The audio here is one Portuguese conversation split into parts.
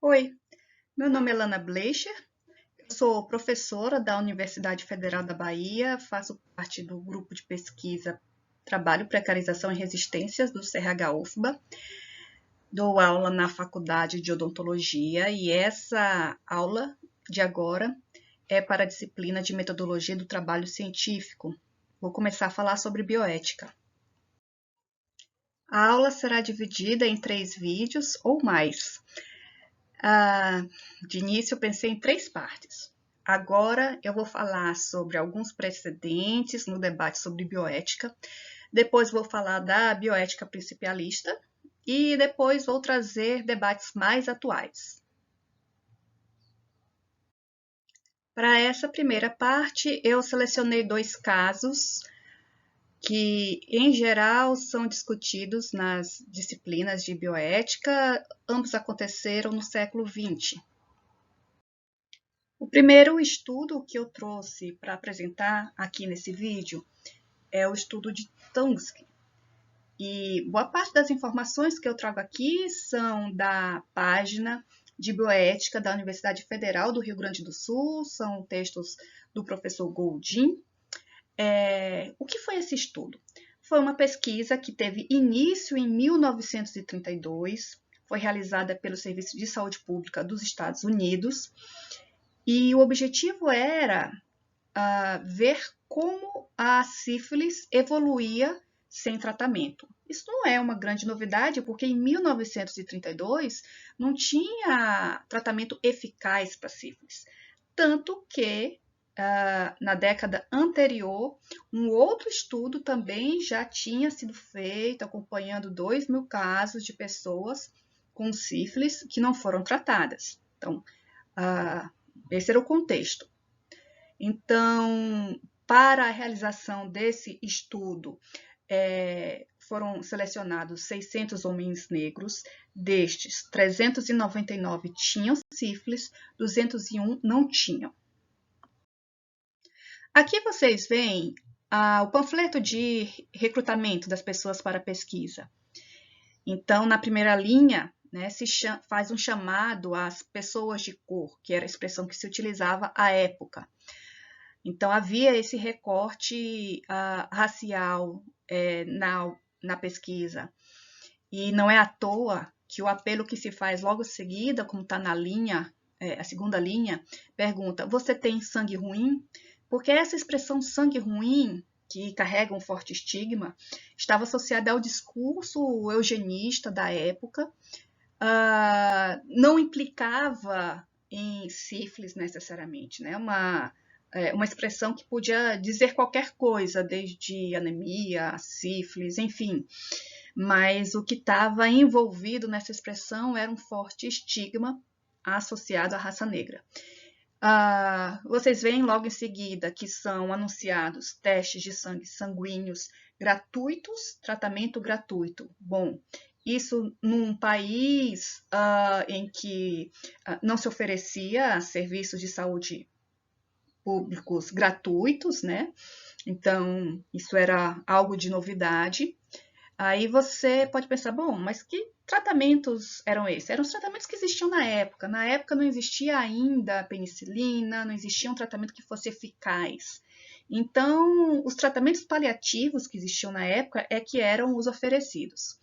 Oi, meu nome é Lana Bleicher, eu sou professora da Universidade Federal da Bahia, faço parte do grupo de pesquisa Trabalho, Precarização e Resistências do CRH-UFBA, dou aula na Faculdade de Odontologia e essa aula de agora é para a disciplina de Metodologia do Trabalho Científico. Vou começar a falar sobre bioética. A aula será dividida em 3 vídeos ou mais. De início, eu pensei em 3 partes. Agora, eu vou falar sobre alguns precedentes no debate sobre bioética. Depois, vou falar da bioética principialista. E depois, vou trazer debates mais atuais. Para essa primeira parte, eu selecionei 2 casos que, em geral, são discutidos nas disciplinas de bioética. Ambos aconteceram no século XX. O primeiro estudo que eu trouxe para apresentar aqui nesse vídeo é o estudo de Tungsky. E boa parte das informações que eu trago aqui são da página de bioética da Universidade Federal do Rio Grande do Sul, são textos do professor Goldin. O que foi esse estudo? Foi uma pesquisa que teve início em 1932, foi realizada pelo Serviço de Saúde Pública dos Estados Unidos, e o objetivo era ver como a sífilis evoluía sem tratamento. Isso não é uma grande novidade, porque em 1932 não tinha tratamento eficaz para sífilis. Tanto que, na década anterior, um outro estudo também já tinha sido feito, acompanhando 2.000 casos de pessoas com sífilis que não foram tratadas. Então, esse era o contexto. Então, para a realização desse estudo, foram selecionados 600 homens negros, destes 399 tinham sífilis, 201 não tinham. Aqui vocês veem o panfleto de recrutamento das pessoas para a pesquisa. Então, na primeira linha, se faz um chamado às pessoas de cor, que era a expressão que se utilizava à época. Então, havia esse recorte racial na pesquisa. E não é à toa que o apelo que se faz logo em seguida, como está na linha, a segunda linha, pergunta: você tem sangue ruim? Porque essa expressão sangue ruim, que carrega um forte estigma, estava associada ao discurso eugenista da época, não implicava em sífilis necessariamente, né? Uma expressão que podia dizer qualquer coisa, desde anemia, sífilis, enfim. Mas o que estava envolvido nessa expressão era um forte estigma associado à raça negra. Vocês veem logo em seguida que são anunciados testes de sangue sanguíneos gratuitos, tratamento gratuito. Bom, isso num país em que não se oferecia serviços de saúde públicos gratuitos, né? Então, isso era algo de novidade. Aí você pode pensar, bom, mas que tratamentos eram esses? Eram os tratamentos que existiam na época. Na época não existia ainda a penicilina, não existia um tratamento que fosse eficaz. Então, os tratamentos paliativos que existiam na época é que eram os oferecidos.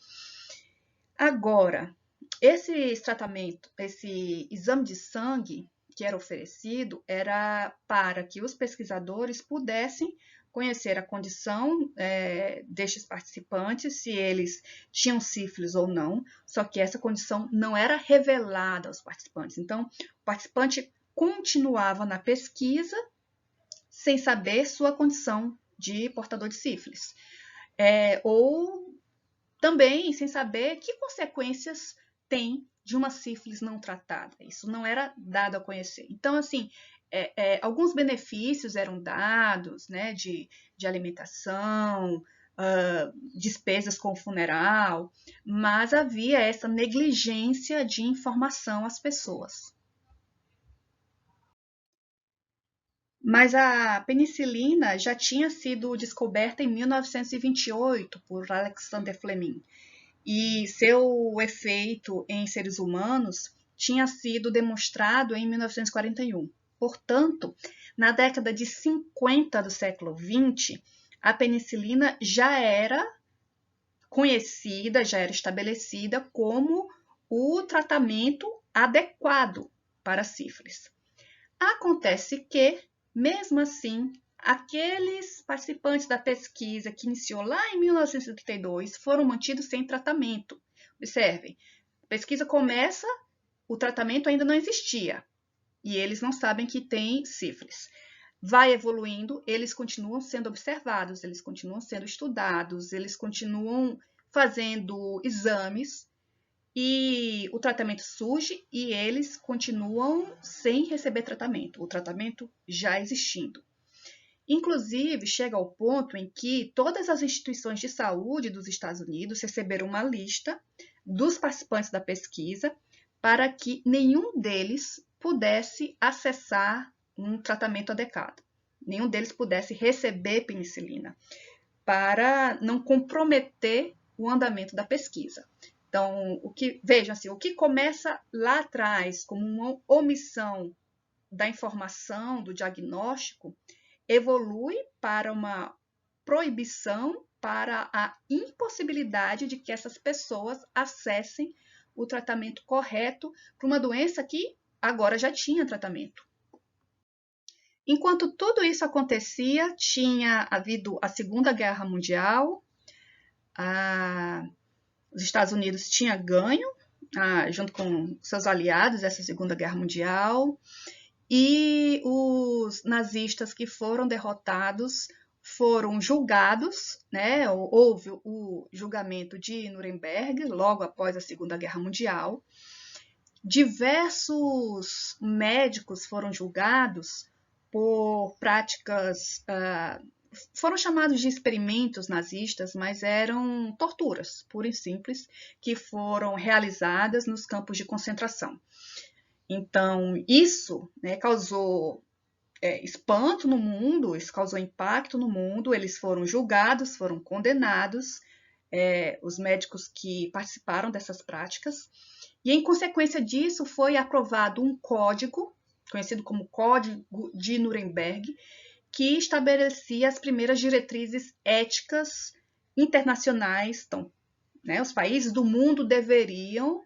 Agora, esse tratamento, esse exame de sangue que era oferecido era para que os pesquisadores pudessem conhecer a condição destes participantes, se eles tinham sífilis ou não, só que essa condição não era revelada aos participantes. Então, o participante continuava na pesquisa sem saber sua condição de portador de sífilis. Ou também sem saber que consequências tem de uma sífilis não tratada. Isso não era dado a conhecer. Então, assim, alguns benefícios eram dados, né, de alimentação, despesas com o funeral, mas havia essa negligência de informação às pessoas. Mas a penicilina já tinha sido descoberta em 1928 por Alexander Fleming. E seu efeito em seres humanos tinha sido demonstrado em 1941. Portanto, na década de 50 do século XX, a penicilina já era conhecida, já era estabelecida como o tratamento adequado para a sífilis. Acontece que, mesmo assim, aqueles participantes da pesquisa que iniciou lá em 1972 foram mantidos sem tratamento. Observem, a pesquisa começa, o tratamento ainda não existia e eles não sabem que tem sífilis. Vai evoluindo, eles continuam sendo observados, eles continuam sendo estudados, eles continuam fazendo exames e o tratamento surge e eles continuam sem receber tratamento, o tratamento já existindo. Inclusive, chega ao ponto em que todas as instituições de saúde dos Estados Unidos receberam uma lista dos participantes da pesquisa para que nenhum deles pudesse acessar um tratamento adequado. Nenhum deles pudesse receber penicilina, para não comprometer o andamento da pesquisa. Então, vejam assim, o que começa lá atrás como uma omissão da informação, do diagnóstico, evolui para uma proibição, para a impossibilidade de que essas pessoas acessem o tratamento correto para uma doença que agora já tinha tratamento. Enquanto tudo isso acontecia, tinha havido a Segunda Guerra Mundial, os Estados Unidos tinha ganho, junto com seus aliados, essa Segunda Guerra Mundial, e os nazistas que foram derrotados foram julgados, né? Houve o julgamento de Nuremberg, logo após a Segunda Guerra Mundial. Diversos médicos foram julgados por práticas, foram chamados de experimentos nazistas, mas eram torturas, pura e simples, que foram realizadas nos campos de concentração. Então, isso, né, causou espanto no mundo, isso causou impacto no mundo, eles foram julgados, foram condenados, os médicos que participaram dessas práticas, e em consequência disso foi aprovado um código, conhecido como Código de Nuremberg, que estabelecia as primeiras diretrizes éticas internacionais. Então, né, os países do mundo deveriam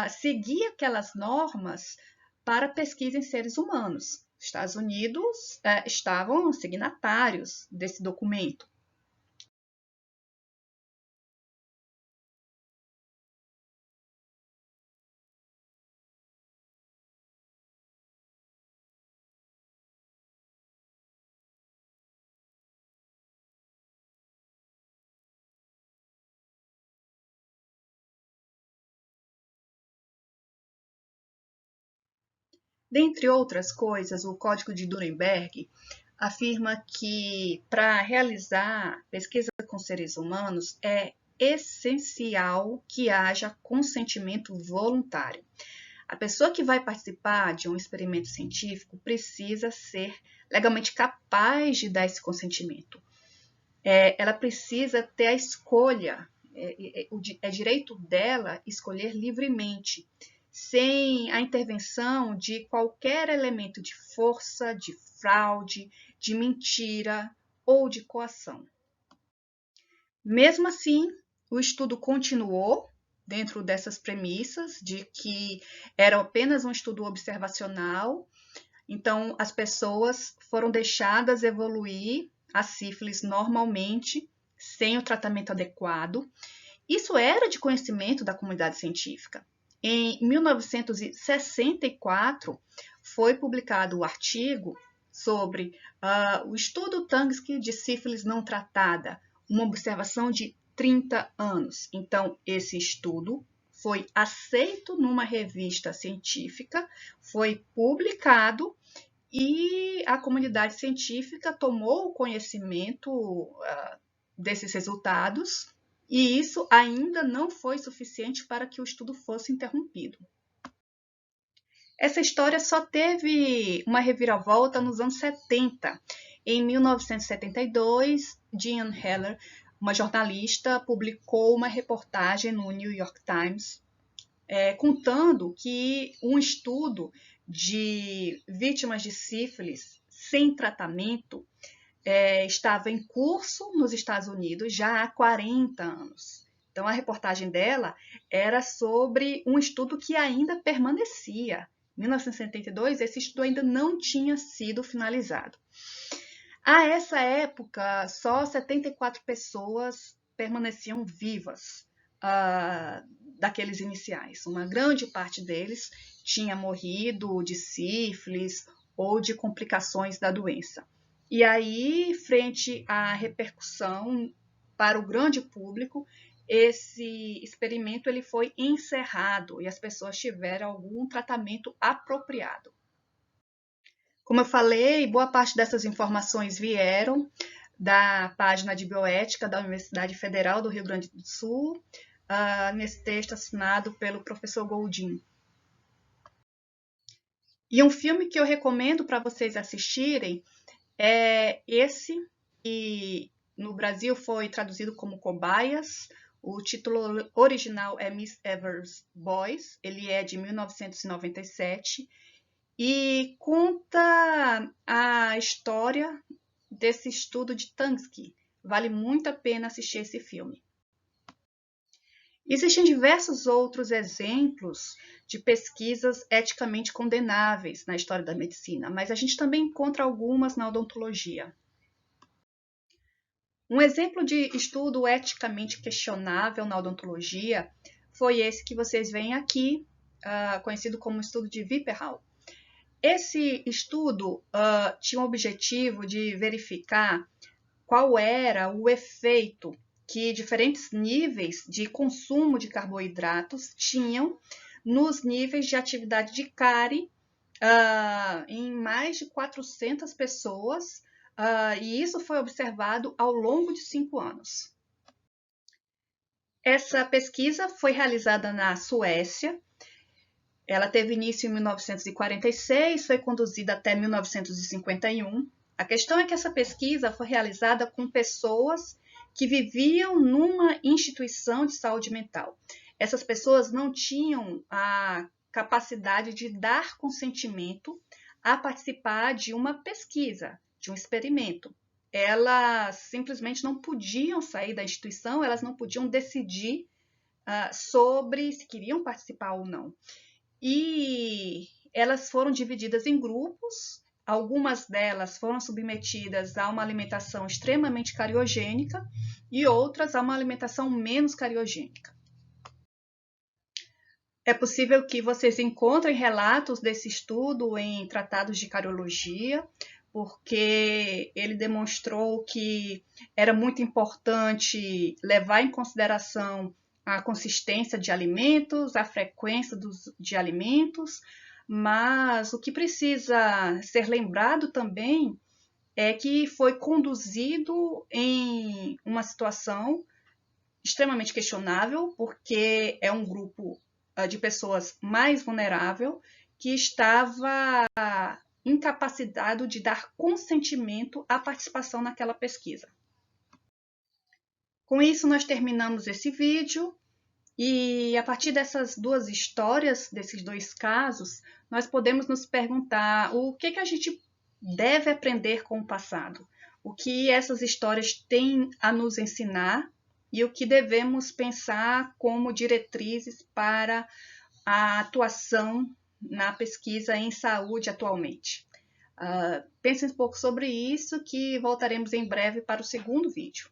seguir aquelas normas para pesquisa em seres humanos. Os Estados Unidos estavam signatários desse documento. Dentre outras coisas, o Código de Nuremberg afirma que para realizar pesquisa com seres humanos é essencial que haja consentimento voluntário. A pessoa que vai participar de um experimento científico precisa ser legalmente capaz de dar esse consentimento. Ela precisa ter a escolha, é direito dela escolher livremente, sem a intervenção de qualquer elemento de força, de fraude, de mentira ou de coação. Mesmo assim, o estudo continuou dentro dessas premissas de que era apenas um estudo observacional, então as pessoas foram deixadas evoluir a sífilis normalmente, sem o tratamento adequado. Isso era de conhecimento da comunidade científica. Em 1964, foi publicado o artigo sobre o estudo Tanguy de sífilis não tratada, uma observação de 30 anos. Então, esse estudo foi aceito numa revista científica, foi publicado e a comunidade científica tomou conhecimento desses resultados, e isso ainda não foi suficiente para que o estudo fosse interrompido. Essa história só teve uma reviravolta nos anos 70. Em 1972, Jean Heller, uma jornalista, publicou uma reportagem no New York Times contando que um estudo de vítimas de sífilis sem tratamento estava em curso nos Estados Unidos já há 40 anos. Então, a reportagem dela era sobre um estudo que ainda permanecia. Em 1972, esse estudo ainda não tinha sido finalizado. A essa época, só 74 pessoas permaneciam vivas daqueles iniciais. Uma grande parte deles tinha morrido de sífilis ou de complicações da doença. E aí, frente à repercussão para o grande público, esse experimento ele foi encerrado e as pessoas tiveram algum tratamento apropriado. Como eu falei, boa parte dessas informações vieram da página de bioética da Universidade Federal do Rio Grande do Sul, nesse texto assinado pelo professor Goldin. E um filme que eu recomendo para vocês assistirem é esse, que no Brasil foi traduzido como Cobaias. O título original é Miss Evers' Boys, ele é de 1997 e conta a história desse estudo de Tansky. Vale muito a pena assistir esse filme. Existem diversos outros exemplos de pesquisas eticamente condenáveis na história da medicina, mas a gente também encontra algumas na odontologia. Um exemplo de estudo eticamente questionável na odontologia foi esse que vocês veem aqui, conhecido como estudo de Vipperhall. Esse estudo tinha o objetivo de verificar qual era o efeito que diferentes níveis de consumo de carboidratos tinham nos níveis de atividade de cárie em mais de 400 pessoas, e isso foi observado ao longo de 5 anos. Essa pesquisa foi realizada na Suécia. Ela teve início em 1946, foi conduzida até 1951. A questão é que essa pesquisa foi realizada com pessoas que viviam numa instituição de saúde mental. Essas pessoas não tinham a capacidade de dar consentimento a participar de uma pesquisa, de um experimento. Elas simplesmente não podiam sair da instituição, elas não podiam decidir sobre se queriam participar ou não. E elas foram divididas em grupos, algumas delas foram submetidas a uma alimentação extremamente cariogênica e outras a uma alimentação menos cariogênica. É possível que vocês encontrem relatos desse estudo em tratados de cariologia, porque ele demonstrou que era muito importante levar em consideração a consistência de alimentos, a frequência de alimentos, mas o que precisa ser lembrado também é que foi conduzido em uma situação extremamente questionável, porque é um grupo de pessoas mais vulnerável que estava incapacitado de dar consentimento à participação naquela pesquisa. Com isso, nós terminamos esse vídeo e, a partir dessas duas histórias, desses dois casos, nós podemos nos perguntar o que a gente deve aprender com o passado, o que essas histórias têm a nos ensinar e o que devemos pensar como diretrizes para a atuação na pesquisa em saúde atualmente. Pensem um pouco sobre isso, que voltaremos em breve para o segundo vídeo.